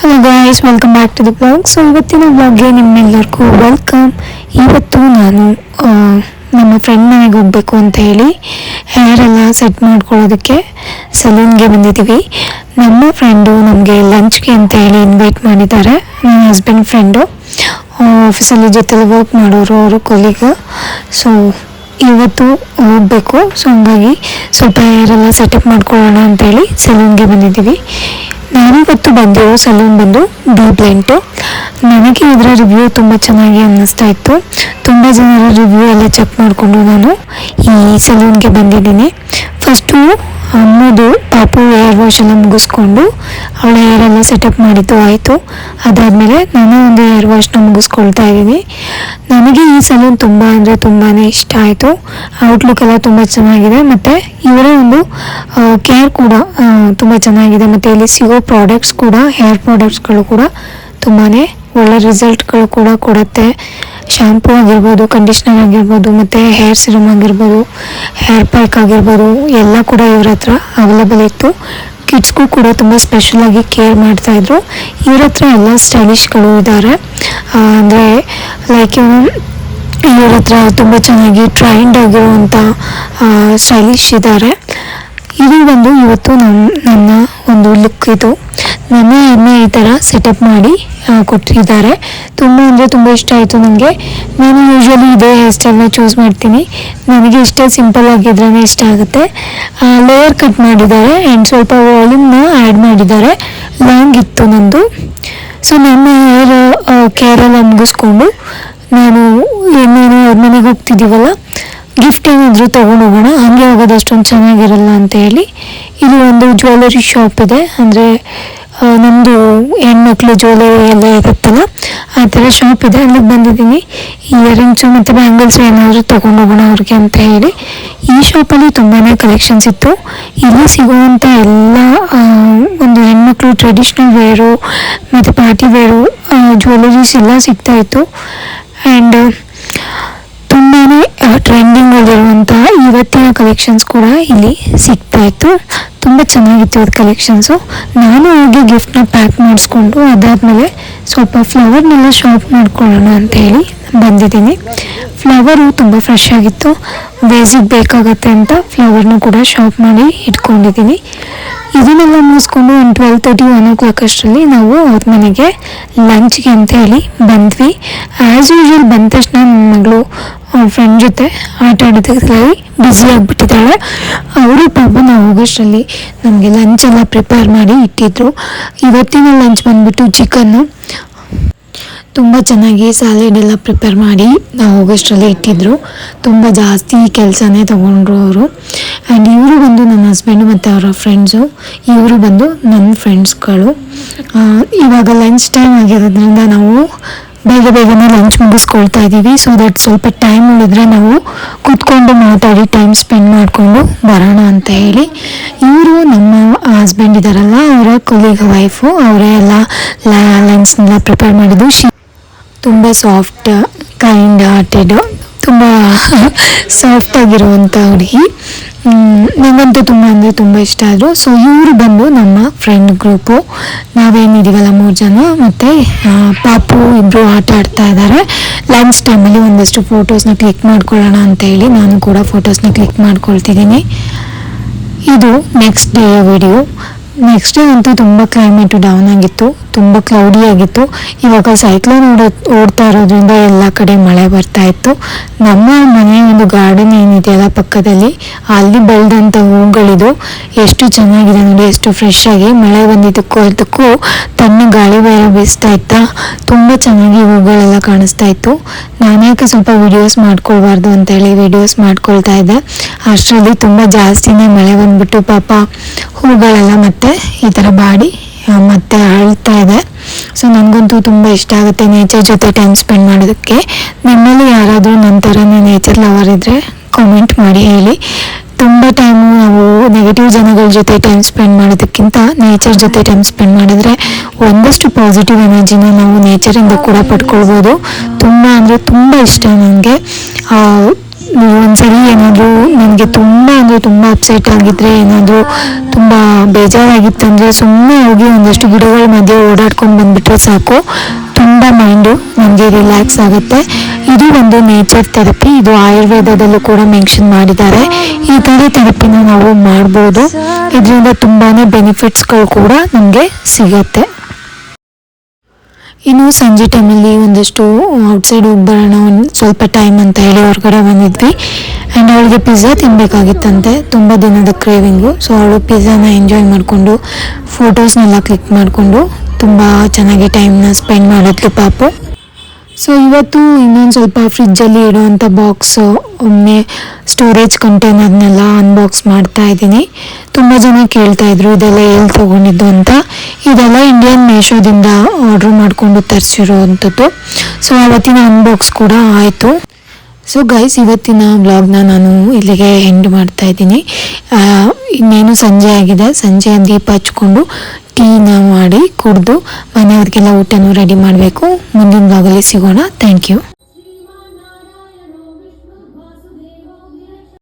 Hello guys, welcome back to the blog. So ಇವತ್ತಿನ ಬ್ಲಾಗ್ಗೆ ನಿಮ್ಮೆಲ್ಲರಿಗೂ ವೆಲ್ಕಮ್. ಇವತ್ತು ನಾನು ನಮ್ಮ ಫ್ರೆಂಡ್ ಮನೆಗೆ ಹೋಗಬೇಕು ಅಂತ ಹೇಳಿ ಹೇರ್ ಎಲ್ಲ ಸೆಟ್ ಮಾಡ್ಕೊಳ್ಳೋದಕ್ಕೆ ಸಲೂನ್ಗೆ ಬಂದಿದ್ದೀವಿ. ನಮ್ಮ ಫ್ರೆಂಡು ನಮಗೆ ಲಂಚ್ಗೆ ಅಂತ ಹೇಳಿ ಇನ್ವೈಟ್ ಮಾಡಿದ್ದಾರೆ. ನನ್ನ ಹಸ್ಬೆಂಡ್ ಫ್ರೆಂಡು, ಆಫೀಸಲ್ಲಿ ಜೊತೆಲಿ ವರ್ಕ್ ಮಾಡೋರು, ಅವರು ಕೊಲೀಗ್. ಸೊ ಇವತ್ತು ಹೋಗಬೇಕು. ಸೊ ಹಂಗಾಗಿ ಸ್ವಲ್ಪ ಹೇರ್ ಎಲ್ಲ ಸೆಟಪ್ ಮಾಡ್ಕೊಳ್ಳೋಣ ಅಂತೇಳಿ ಸಲೂನ್ಗೆ ಬಂದಿದ್ದೀವಿ. ನಾನಿವತ್ತು ಬಂದಿರೋ ಸಲೂನ್ ಬಂದು ಡಿ ಬ್ಲೆಂಟು. ನನಗೆ ಇದರ ರಿವ್ಯೂ ತುಂಬ ಚೆನ್ನಾಗಿ ಅನ್ನಿಸ್ತಾ ಇತ್ತು. ತುಂಬ ಜನರ ರಿವ್ಯೂ ಎಲ್ಲ ಚೆಕ್ ಮಾಡಿಕೊಂಡು ನಾನು ಈ ಸಲೂನ್ಗೆ ಬಂದಿದ್ದೀನಿ. ಫಸ್ಟು ಅಮ್ಮದು ಪಾಪು ಹೇರ್ ವಾಶ್ ಎಲ್ಲ ಮುಗಿಸ್ಕೊಂಡು ಅವಳ ಹೇರೆಲ್ಲ ಸೆಟಪ್ ಮಾಡಿದ್ದು ಆಯಿತು. ಅದಾದಮೇಲೆ ನಾನು ಒಂದು ಹೇರ್ ವಾಶ್ನ ಮುಗಿಸ್ಕೊಳ್ತಾ ಇದ್ದೀನಿ. ನನಗೆ ಈ ಸಲೂನ್ ತುಂಬ ಅಂದರೆ ತುಂಬಾ ಇಷ್ಟ ಆಯಿತು. ಔಟ್ಲುಕ್ ಎಲ್ಲ ತುಂಬ ಚೆನ್ನಾಗಿದೆ ಮತ್ತು ಇವರ ಒಂದು ಕೇರ್ ಕೂಡ ತುಂಬ ಚೆನ್ನಾಗಿದೆ. ಮತ್ತು ಇಲ್ಲಿ ಸಿಗೋ ಪ್ರಾಡಕ್ಟ್ಸ್ ಕೂಡ, ಹೇರ್ ಪ್ರಾಡಕ್ಟ್ಸ್ಗಳು ಕೂಡ ತುಂಬಾ ಒಳ್ಳೆ ರಿಸಲ್ಟ್ಗಳು ಕೂಡ ಕೊಡುತ್ತೆ. ಶಾಂಪೂ ಆಗಿರ್ಬೋದು, ಕಂಡೀಷ್ನರ್ ಆಗಿರ್ಬೋದು, ಮತ್ತು ಹೇರ್ ಸಿರಮ್ ಆಗಿರ್ಬೋದು, ಹೇರ್ ಪ್ಯಾಕ್ ಆಗಿರ್ಬೋದು, ಎಲ್ಲ ಕೂಡ ಇವ್ರ ಹತ್ರ ಅವೈಲೇಬಲ್ ಇತ್ತು. ಕಿಡ್ಸ್ಗೂ ಕೂಡ ತುಂಬ ಸ್ಪೆಷಲಾಗಿ ಕೇರ್ ಮಾಡ್ತಾಯಿದ್ರು. ಇವ್ರ ಹತ್ರ ಎಲ್ಲ ಸ್ಟೈಲಿಶ್ಗಳು ಇದ್ದಾರೆ. ಅಂದರೆ ಲೈಕ್ ಇವ್ರ ಹತ್ರ ತುಂಬ ಚೆನ್ನಾಗಿ ಟ್ರೈಂಡ್ ಆಗಿರುವಂಥ ಸ್ಟೈಲಿಶ್ ಇದ್ದಾರೆ. ಇದು ಒಂದು ಇವತ್ತು ನನ್ನ ಒಂದು ಲುಕ್. ಇದು ನನ್ನ ಎಮ್ಮೆ ಈ ಥರ ಸೆಟಪ್ ಮಾಡಿ ಕೊಟ್ಟಿದ್ದಾರೆ. ತುಂಬ ಅಂದರೆ ತುಂಬ ಇಷ್ಟ ಆಯಿತು ನನಗೆ. ನಾನು ಯೂಶ್ವಲಿ ಇದೇ ಹೇರ್ ಸ್ಟೈಲ್ನ ಚೂಸ್ ಮಾಡ್ತೀನಿ. ನನಗೆ ಇಷ್ಟ ಸಿಂಪಲ್ ಆಗಿದ್ರೇ ಇಷ್ಟ ಆಗುತ್ತೆ. ಲೇಯರ್ ಕಟ್ ಮಾಡಿದ್ದಾರೆ ಆ್ಯಂಡ್ ಸ್ವಲ್ಪ ವಾಲ್ಯೂಮ್ನ ಆ್ಯಡ್ ಮಾಡಿದ್ದಾರೆ. ಲಾಂಗ್ ಇತ್ತು ನಂದು. ಸೊ ನನ್ನ ಹೇರ್ ಕೇರೆಲ್ಲ ಮುಗಿಸ್ಕೊಂಡು ನಾನು ಇನ್ನೇನು ಅವ್ರ ಮನೆಗೆ ಹೋಗ್ತಿದ್ದೀವಲ್ಲ, ಗಿಫ್ಟ್ ಏನಾದರೂ ತೊಗೊಂಡು ಹೋಗೋಣ, ಹಾಗೆ ಹೋಗೋದು ಅಷ್ಟೊಂದು ಚೆನ್ನಾಗಿರಲ್ಲ ಅಂತ ಹೇಳಿ ಇದು ಒಂದು ಜ್ಯುವೆಲರಿ ಶಾಪ್ ಇದೆ. ಅಂದರೆ ನಮ್ಮದು ಹೆಣ್ಮಕ್ಳು ಜ್ಯುವೆಲರಿ ಎಲ್ಲ ಇರುತ್ತಲ್ಲ, ಆ ಥರ ಶಾಪ್ ಇದೆ. ಅಲ್ಲಿಗೆ ಬಂದಿದ್ದೀನಿ. ಇಯರಿಂಗ್ಸು ಮತ್ತು ಬ್ಯಾಂಗಲ್ಸ್ ಏನಾದರೂ ತೊಗೊಂಡು ಹೋಗೋಣ ಅವ್ರಿಗೆ ಅಂತ ಹೇಳಿ. ಈ ಶಾಪಲ್ಲಿ ತುಂಬಾ ಕಲೆಕ್ಷನ್ಸ್ ಇತ್ತು. ಇಲ್ಲಿ ಸಿಗುವಂಥ ಎಲ್ಲ ಒಂದು ಹೆಣ್ಮಕ್ಳು ಟ್ರೆಡಿಷ್ನಲ್ ವೇರು ಮತ್ತು ಪಾರ್ಟಿ ವೇರು ಜ್ಯುವೆಲರೀಸ್ ಎಲ್ಲ ಸಿಗ್ತಾಯಿತ್ತು. ಆ್ಯಂಡ್ ತುಂಬಾ ಟ್ರೆಂಡಿಂಗಲ್ಲಿರುವಂಥ ಇವತ್ತಿನ ಕಲೆಕ್ಷನ್ಸ್ ಕೂಡ ಇಲ್ಲಿ ಸಿಗ್ತಾಯಿತ್ತು. ತುಂಬ ಚೆನ್ನಾಗಿತ್ತು ಅದು ಕಲೆಕ್ಷನ್ಸು. ನಾನು ಹೋಗಿ ಗಿಫ್ಟ್ನ ಪ್ಯಾಕ್ ಮಾಡಿಸ್ಕೊಂಡು ಅದಾದಮೇಲೆ ಸ್ವಲ್ಪ ಫ್ಲವರ್ನೆಲ್ಲ ಶಾಪ್ ಮಾಡ್ಕೊಳ್ಳೋಣ ಅಂತ ಹೇಳಿ ಬಂದಿದ್ದೀನಿ. ಫ್ಲವರು ತುಂಬ ಫ್ರೆಶ್ ಆಗಿತ್ತು. ಬೇಸಿಗೆ ಬೇಕಾಗತ್ತೆ ಅಂತ ಫ್ಲವರ್ನ ಕೂಡ ಶಾಪ್ ಮಾಡಿ ಇಟ್ಕೊಂಡಿದ್ದೀನಿ. ಇದನ್ನೆಲ್ಲ ಮುಗಿಸ್ಕೊಂಡು ಒಂದು 12:30 1 o'clock ಅಷ್ಟರಲ್ಲಿ ನಾವು ಅವ್ರ ಮನೆಗೆ ಲಂಚ್ಗೆ ಅಂತ ಹೇಳಿ ಬಂದ್ವಿ. ಆ್ಯಸ್ ಯೂಶ್ವಲ್ ಬಂದ ತಕ್ಷಣ ನನ್ನ ಮಗಳು ಅವ್ರ ಫ್ರೆಂಡ್ ಜೊತೆ ಆಟ ಆಡೋದಕ್ಕಾಗಿ ಬ್ಯುಸಿ ಆಗಿಬಿಟ್ಟಿದ್ದಾಳೆ. ಅವರು ಪಾಪ ನಾವು ಹೋಗೋಷ್ಟರಲ್ಲಿ ನಮಗೆ ಲಂಚ್ ಎಲ್ಲ ಪ್ರಿಪೇರ್ ಮಾಡಿ ಇಟ್ಟಿದ್ರು. ಇವತ್ತಿನ ಲಂಚ್ ಬಂದುಬಿಟ್ಟು ಚಿಕನ್ನು. ತುಂಬ ಚೆನ್ನಾಗಿ ಸ್ಯಾಲೆಡ್ ಎಲ್ಲ ಪ್ರಿಪೇರ್ ಮಾಡಿ ನಾವು ಹೋಗೋಷ್ಟರಲ್ಲಿ ಇಟ್ಟಿದ್ರು. ತುಂಬ ಜಾಸ್ತಿ ಕೆಲಸನೇ ತೊಗೊಂಡ್ರು ಅವರು. ಆ್ಯಂಡ್ ಇವರು ಬಂದು ನನ್ನ ಹಸ್ಬೆಂಡು ಮತ್ತು ಅವರ ಫ್ರೆಂಡ್ಸು. ಇವರು ಬಂದು ನನ್ನ ಫ್ರೆಂಡ್ಸ್ಗಳು. ಇವಾಗ ಲಂಚ್ ಟೈಮ್ ಆಗಿರೋದ್ರಿಂದ ನಾವು ಬೇಗನೆ ಲಂಚ್ ಮುಗಿಸ್ಕೊಳ್ತಾ ಇದ್ದೀವಿ. ಸೊ ದಟ್ ಸ್ವಲ್ಪ ಟೈಮ್ ಉಳಿದ್ರೆ ನಾವು ಕೂತ್ಕೊಂಡು ಮಾತಾಡಿ ಟೈಮ್ ಸ್ಪೆಂಡ್ ಮಾಡಿಕೊಂಡು ಬರೋಣ ಅಂತ ಹೇಳಿ. ಇವರು ನಮ್ಮ ಹಸ್ಬೆಂಡ್ ಇದ್ದಾರಲ್ಲ, ಅವರ ಕೊಲೀಗ್ ವೈಫು, ಅವರೇ ಎಲ್ಲ ಲಂಚ್ನೆಲ್ಲ ಪ್ರಿಪೇರ್ ಮಾಡಿದ್ದು. ತುಂಬ ಸಾಫ್ಟ್, ಕೈಂಡ್ ಹಾರ್ಟೆಡ್, ತುಂಬ ಸಾಫ್ಟಾಗಿರುವಂಥ ಹುಡುಗಿ. ನನಗಂತೂ ತುಂಬ ಅಂದರೆ ತುಂಬ ಇಷ್ಟ ಆದರು. ಸೊ ಇವರು ಬಂದು ನಮ್ಮ ಫ್ರೆಂಡ್ ಗ್ರೂಪು. ನಾವೇನಿದ್ದೀವಲ್ಲ 3 ಜನ ಮತ್ತು ಪಾಪು ಇಬ್ಬರು ಆಟ ಆಡ್ತಾ ಇದ್ದಾರೆ. ಲಂಚ್ ಟೈಮಲ್ಲಿ ಒಂದಷ್ಟು ಫೋಟೋಸ್ನ ಕ್ಲಿಕ್ ಮಾಡ್ಕೊಳ್ಳೋಣ ಅಂತ ಹೇಳಿ ನಾನು ಕೂಡ ಫೋಟೋಸ್ನ ಕ್ಲಿಕ್ ಮಾಡ್ಕೊಳ್ತಿದ್ದೀನಿ. ಇದು next day video. Next day ಅಂತೂ ತುಂಬ ಕ್ಲೈಮೇಟು ಡೌನ್ ಆಗಿತ್ತು, ತುಂಬ ಕ್ಲೌಡಿ ಆಗಿತ್ತು. ಇವಾಗ ಸೈಕ್ಲೋನ್ ಓಡ್ತಾ ಇರೋದ್ರಿಂದ ಎಲ್ಲ ಕಡೆ ಮಳೆ ಬರ್ತಾ ಇತ್ತು. ನಮ್ಮ ಮನೆ ಒಂದು ಗಾರ್ಡನ್ ಏನಿದೆಯಲ್ಲ ಪಕ್ಕದಲ್ಲಿ, ಅಲ್ಲಿ ಬೆಳೆದಂಥ ಹೂಗಳಿದು ಎಷ್ಟು ಚೆನ್ನಾಗಿದೆ ನೋಡಿ, ಎಷ್ಟು ಫ್ರೆಶ್ ಆಗಿ. ಮಳೆ ಬಂದಿದ್ದಕ್ಕೂ ಅದಕ್ಕೂ ತನ್ನ ಗಾಳಿ ಬೇರೆ ಬೀಸ್ತಾ ಇತ್ತಾ, ತುಂಬ ಚೆನ್ನಾಗಿ ಹೂಗಳೆಲ್ಲ ಕಾಣಿಸ್ತಾ ಇತ್ತು. ನಾನೇಕೆ ಸ್ವಲ್ಪ ವಿಡಿಯೋಸ್ ಮಾಡ್ಕೊಳ್ಬಾರ್ದು ಅಂತೇಳಿ ವಿಡಿಯೋಸ್ ಮಾಡ್ಕೊಳ್ತಾ ಇದ್ದೆ. ಅಷ್ಟರಲ್ಲಿ ತುಂಬ ಜಾಸ್ತಿನೇ ಮಳೆ ಬಂದ್ಬಿಟ್ಟು ಪಾಪ ಹೂಗಳೆಲ್ಲ ಮತ್ತೆ ಈ ಥರ ಬಾಡಿ ಮತ್ತೆ ಅಳ್ತಾ ಇದೆ. ಸೊ ನನಗಂತೂ ತುಂಬ ಇಷ್ಟ ಆಗುತ್ತೆ ನೇಚರ್ ಜೊತೆ ಟೈಮ್ ಸ್ಪೆಂಡ್ ಮಾಡೋದಕ್ಕೆ. ನಿಮ್ಮಲ್ಲಿ ಯಾರಾದರೂ ನನ್ನ ಥರನೇ ನೇಚರ್ ಲವರ್ ಇದ್ದರೆ ಕಾಮೆಂಟ್ ಮಾಡಿ ಹೇಳಿ. ತುಂಬ ಟೈಮು ನಾವು ನೆಗೆಟಿವ್ ಜನಗಳ ಜೊತೆ ಟೈಮ್ ಸ್ಪೆಂಡ್ ಮಾಡೋದಕ್ಕಿಂತ ನೇಚರ್ ಜೊತೆ ಟೈಮ್ ಸ್ಪೆಂಡ್ ಮಾಡಿದ್ರೆ ಒಂದಷ್ಟು ಪಾಸಿಟಿವ್ ಎನರ್ಜಿನ ನಾವು ನೇಚರಿಂದ ಕೂಡ ಪಡ್ಕೊಳ್ಬೋದು. ತುಂಬ ಅಂದರೆ ತುಂಬ ಇಷ್ಟ ನನಗೆ. ಒಂದ್ಸರಿ ಏನಾದರೂ ನನಗೆ ತುಂಬ ಅಪ್ಸೆಟ್ ಆಗಿದ್ರೆ, ಏನಾದರೂ ತುಂಬ ಬೇಜಾರಾಗಿತ್ತಂದರೆ ಸುಮ್ಮನೆ ಹೋಗಿ ಒಂದಷ್ಟು ಗಿಡಗಳ ಮಧ್ಯೆ ಓಡಾಡ್ಕೊಂಡು ಬಂದುಬಿಟ್ರೆ ಸಾಕು, ತುಂಬ ಮೈಂಡು ನನಗೆ ರಿಲ್ಯಾಕ್ಸ್ ಆಗುತ್ತೆ. ಇದು ಒಂದು ನೇಚರ್ ಥೆರಪಿ. ಇದು ಆಯುರ್ವೇದದಲ್ಲೂ ಕೂಡ ಮೆನ್ಷನ್ ಮಾಡಿದ್ದಾರೆ. ಈ ಥರ ಥೆರಪಿನ ನಾವು ಮಾಡ್ಬೋದು. ಇದರಿಂದ ತುಂಬಾ ಬೆನಿಫಿಟ್ಸ್ಗಳು ಕೂಡ ನಮಗೆ ಸಿಗತ್ತೆ. ಇನ್ನು ಸಂಜೆ ಟೈಮಲ್ಲಿ ಒಂದಷ್ಟು ಔಟ್ಸೈಡ್ ಹೋಗಿ ಬರೋಣ, ಒಂದು ಸ್ವಲ್ಪ ಟೈಮ್ ಅಂತ ಹೇಳಿ ಹೊರಗಡೆ ಬಂದಿದ್ವಿ. ಆ್ಯಂಡ್ ಅವಳಿಗೆ ಪಿಜ್ಜಾ ತಿನ್ನಬೇಕಾಗಿತ್ತಂತೆ, ತುಂಬ ದಿನದ ಕ್ರೇವಿಂಗು. ಸೊ ಅವಳು ಪಿಜ್ಜಾನ ಎಂಜಾಯ್ ಮಾಡಿಕೊಂಡು ಫೋಟೋಸ್ನೆಲ್ಲ ಕ್ಲಿಕ್ ಮಾಡಿಕೊಂಡು ತುಂಬ ಚೆನ್ನಾಗಿ ಟೈಮ್ನ ಸ್ಪೆಂಡ್ ಮಾಡಿದ್ಲು ಪಾಪು. ಸೊ ಇವತ್ತು ಇನ್ನೊಂದು ಸ್ವಲ್ಪ ಫ್ರಿಜ್ಜಲ್ಲಿ ಇಡೋವಂಥ ಬಾಕ್ಸು, ಒಮ್ಮೆ ಸ್ಟೋರೇಜ್ ಕಂಟೈನರ್ನೆಲ್ಲ ಅನ್ಬಾಕ್ಸ್ ಮಾಡ್ತಾ ಇದ್ದೀನಿ. ತುಂಬ ಜನ ಕೇಳ್ತಾಯಿದ್ರು ಇದೆಲ್ಲ ಎಲ್ಲಿ ತೊಗೊಂಡಿದ್ದು ಅಂತ. ಇದೆಲ್ಲ ಇಂಡಿಯನ್ ಮೀಶೋದಿಂದ ಆರ್ಡ್ರ್ ಮಾಡಿಕೊಂಡು ತರಿಸಿರೋವಂಥದ್ದು. ಸೊ ಅವತ್ತಿನ ಅನ್ಬಾಕ್ಸ್ ಕೂಡ ಆಯಿತು. ಸೊ ಗೈಸ್, ಇವತ್ತಿನ ವ್ಲಾಗ್ನ ನಾನು ಇಲ್ಲಿಗೆ ಎಂಡ್ ಮಾಡ್ತಾ ಇದ್ದೀನಿ. ಇನ್ನೇನು ಸಂಜೆ ಆಗಿದೆ. ಸಂಜೆ ದೀಪ ಹಚ್ಕೊಂಡು ಟೀನ ಮಾಡಿ ಕುಡಿದು ಮನೆಯವ್ರಿಗೆಲ್ಲ ಊಟನೂ ರೆಡಿ ಮಾಡಬೇಕು. ಮುಂದಿನ ವ್ಲಾಗಲ್ಲಿ ಸಿಗೋಣ. Thank you.